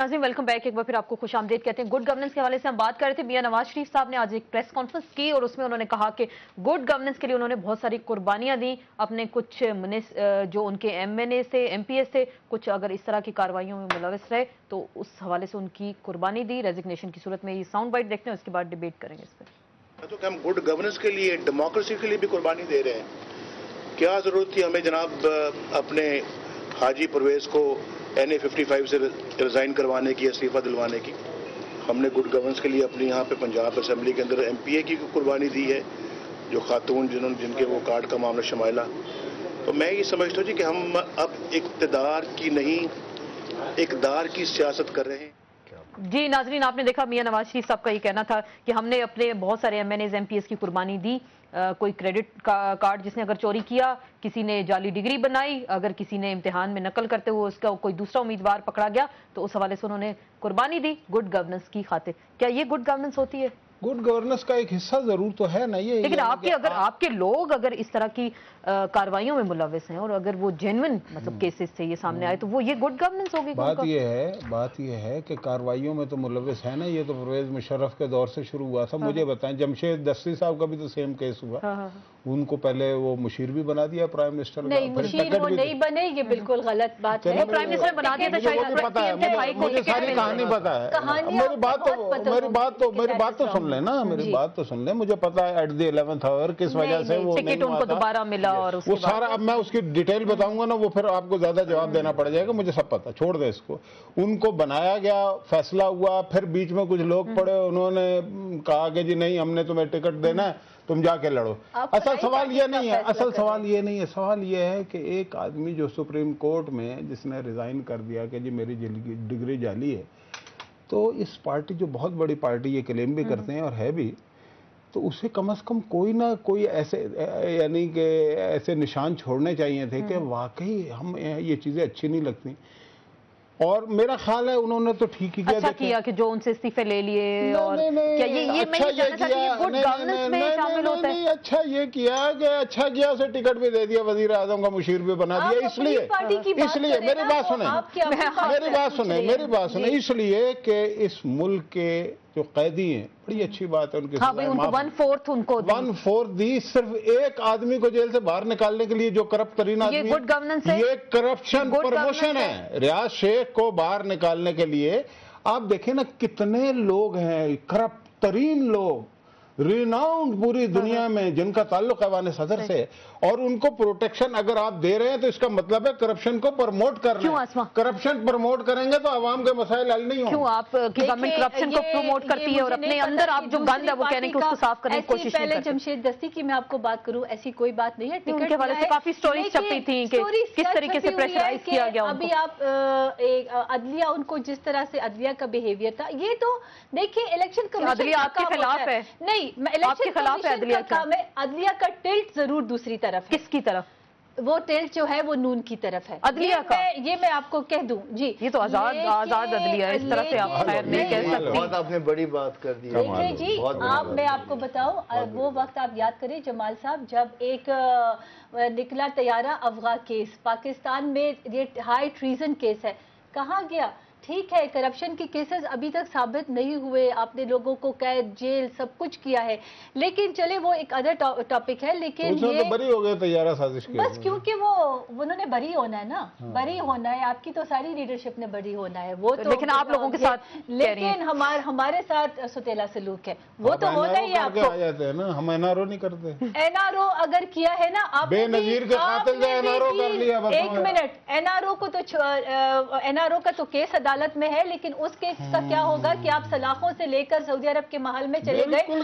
ناظرین welcome back, ایک بار پھر آپ کو خوش آمدید کہتے ہیں۔ گڈ گورننس کے حوالے سے ہم بات کر رہے تھے۔ میاں نواز شریف صاحب نے آج ایک پریس کانفرنس کی اور اس میں انہوں نے کہا کہ گڈ گورننس کے لیے انہوں نے بہت ساری قربانیاں دیں، اپنے کچھ جو ان کے ایم این اے سے ایم پی ایس سے کچھ اگر اس طرح کی کارروائیوں میں ملوث رہے تو اس حوالے سے ان کی قربانی دی ریزگنیشن کی صورت میں۔ یہ ساؤنڈ بائٹ دیکھتے ہیں، اس کے بعد ڈیبیٹ کریں گے اس پر۔ تو کہ ہم گڈ گورننس کے لیے ڈیموکریسی کے لیے بھی قربانی دے رہے ہیں، کیا ضرورت تھی ہمیں جناب اپنے حاجی پرویز کو NA-55 سے ریزائن کروانے کی، استعفیٰ دلوانے کی؟ ہم نے گڈ گورننس کے لیے اپنی یہاں پہ پنجاب اسمبلی کے اندر MPA کی قربانی دی ہے، جو خاتون جن کے وہ کارڈ کا معاملہ شمائلہ۔ تو میں یہ سمجھتا ہوں کہ ہم اب اقتدار کی نہیں اقدار کی سیاست کر رہے ہیں۔ جی ناظرین، آپ نے دیکھا میاں نواز شریف صاحب کا یہ کہنا تھا کہ ہم نے اپنے بہت سارے MNAs MPS کی قربانی دی، کوئی کریڈٹ کارڈ جس نے اگر چوری کیا، کسی نے جعلی ڈگری بنائی، اگر کسی نے امتحان میں نقل کرتے ہوئے اس کا کوئی دوسرا امیدوار پکڑا گیا تو اس حوالے سے انہوں نے قربانی دی گڈ گورننس کی خاطر۔ کیا یہ گڈ گورننس ہوتی ہے؟ گڈ گورننس کا ایک حصہ ضرور تو ہے نا یہ، لیکن آپ کے لوگ اگر اس طرح کی کاروائیوں میں ملوث ہیں اور اگر وہ جینوئن مطلب کیسز سے یہ سامنے آئے تو وہ یہ گڈ گورننس ہوگی؟ بات یہ ہے کہ کاروائیوں میں تو ملوث ہے نا، یہ تو پرویز مشرف کے دور سے شروع ہوا تھا۔ مجھے بتائیں جمشید دستی صاحب کا بھی تو سیم کیس ہوا، ان کو پہلے وہ مشیر بھی بنا دیا پرائم منسٹر کا۔ نہیں، مشیر وہ نہیں بنے، یہ بالکل غلط بات ہے۔ وہ پرائم منسٹر بنا دیا تھا، مجھے ساری کہانی پتا ہے۔ میری بات تو سن لیں نا، میری بات تو سن لیں۔ مجھے پتا ہے ایٹ دی 11th آور کس وجہ سے وہ ٹکٹ ان کو دوبارہ ملا اور وہ سارا، اب میں اس کی ڈیٹیل بتاؤں گا نا وہ پھر آپ کو زیادہ جواب دینا پڑ جائے گا، مجھے سب پتا، چھوڑ دیں اس کو۔ ان کو بنایا گیا، فیصلہ ہوا، پھر بیچ میں کچھ لوگ پڑے، انہوں نے کہا کہ جی نہیں ہم نے تمہیں ٹکٹ دینا ہے، تم جا کے لڑو۔ اصل سوال یہ نہیں ہے، سوال یہ ہے کہ ایک آدمی جو سپریم کورٹ میں جس نے ریزائن کر دیا کہ جی میری ڈگری جعلی ہے، تو اس پارٹی جو بہت بڑی پارٹی یہ کلیم بھی کرتے ہیں اور ہے بھی، تو اسے کم از کم کوئی نہ کوئی ایسے یعنی کہ ایسے نشان چھوڑنے چاہیے تھے کہ واقعی ہم یہ چیزیں اچھی نہیں لگتی۔ اور میرا خیال ہے انہوں نے تو ٹھیک ہی کیا کہ جو ان سے استعفے لے لیے، اور کیا یہ گڈ گورننس میں شامل ہوتا ہے؟ اچھا یہ کیا کہ اچھا کیا، اسے ٹکٹ بھی دے دیا، وزیر اعظم کا مشیر بھی بنا دیا، اس لیے میری بات سنیں، اس لیے کہ اس ملک کے جو قیدی ہیں، بڑی اچھی بات ہے ان کے 1/4 دی، صرف ایک آدمی کو جیل سے باہر نکالنے کے لیے جو کرپٹ ترین آدمی، یہ کرپشن پروموشن ہے۔ ریاض شیخ کو باہر نکالنے کے لیے آپ دیکھیں نا کتنے لوگ ہیں کرپٹ ترین لوگ، ریناؤنڈ پوری دنیا میں، جن کا تعلق ایوان صدر سے، اور ان کو پروٹیکشن اگر آپ دے رہے ہیں تو اس کا مطلب ہے کرپشن کو پروموٹ کرنا ہے۔ کرپشن پروموٹ کریں گے تو عوام کے مسائل حل نہیں ہوں گے۔ کیوں آپ کی گورنمنٹ کرپشن کو پروموٹ کرتی ہے اور اپنے اندر آپ جو گند ہے وہ کہنے کہ اس کو صاف کرنے کی کوشش نہیں کرتے؟ پہلے جمشید دستی کی میں آپ کو بات کروں، ایسی کوئی بات نہیں ہے۔ ٹکٹ کے حوالے سے کافی سٹوریز چھپی تھیں کہ کس طریقے سے پریشرائز کیا گیا۔ ابھی آپ عدلیہ، ان کو جس طرح سے عدلیہ کا بیہیویئر تھا، یہ تو دیکھیں الیکشن کمیشن عدلیہ آپ کے خلاف ہے؟ نہیں، الیکشن کمیشن کا کام ہے، عدلیہ کا ٹلٹ ضرور دوسری طرف ہے۔ کس کی طرف؟ وہ ٹلٹ جو ہے وہ نون کی طرف ہے، عدلیہ کا۔ یہ میں آپ کو کہہ دوں جی، یہ تو آزاد عدلیہ ہے، اس طرح سے آپ خیر نہیں کہہ سکتی۔ بہت آپ نے بڑی بات کر دی۔ دیکھیں جی، میں آپ کو بتاؤں، وہ وقت آپ یاد کریں جمال صاحب جب ایک نکلا طیارہ افغان کیس، پاکستان میں یہ ہائی ٹریزن کیس ہے، کہاں گیا؟ ٹھیک ہے کرپشن کے کیسز ابھی تک ثابت نہیں ہوئے، آپ نے لوگوں کو قید، جیل سب کچھ کیا ہے، لیکن چلے وہ ایک ادر ٹاپک ہے، لیکن یہ بری ہو گئے طیارہ سازش کے، بس کیونکہ وہ انہوں نے بری ہونا ہے نا، بری ہونا ہے، آپ کی تو ساری لیڈرشپ نے بری ہونا ہے، وہ تو لیکن آپ لوگوں کے ساتھ، لیکن ہمارے ساتھ ستیلا سلوک ہے، وہ تو ہونا ہی ہے۔ آپ کو ہم NRO نہیں کرتے، NRO اگر کیا ہے نا آپ بے نظیر کے قاتل نے NRO کر لیا۔ ایک منٹ، NRO کو تو NRO کا تو کیس عدالت میں ہے، لیکن اس کیس کا کیا ہوگا کہ آپ سلاخوں سے لے کر سعودی عرب کے محل میں چلے گئے، وہ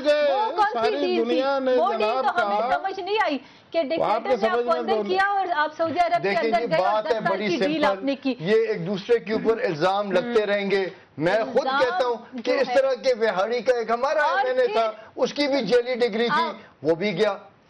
کون سی ڈیل تھی؟ وہ ڈیل تو ہمیں سمجھ نہیں آئی کہ ڈکٹیٹر نے آپ کو اندر کیا اور آپ سعودی عرب کے اندر گئے اور 10 سال کی ڈیل آپ نے کی۔ یہ ایک دوسرے کے اوپر الزام لگتے رہیں گے۔ میں خود کہتا ہوں کہ اس طرح کے بہاڑی کا ایک ہمارا MNA تھا، اس کی بھی جعلی ڈگری تھی، وہ بھی گیا۔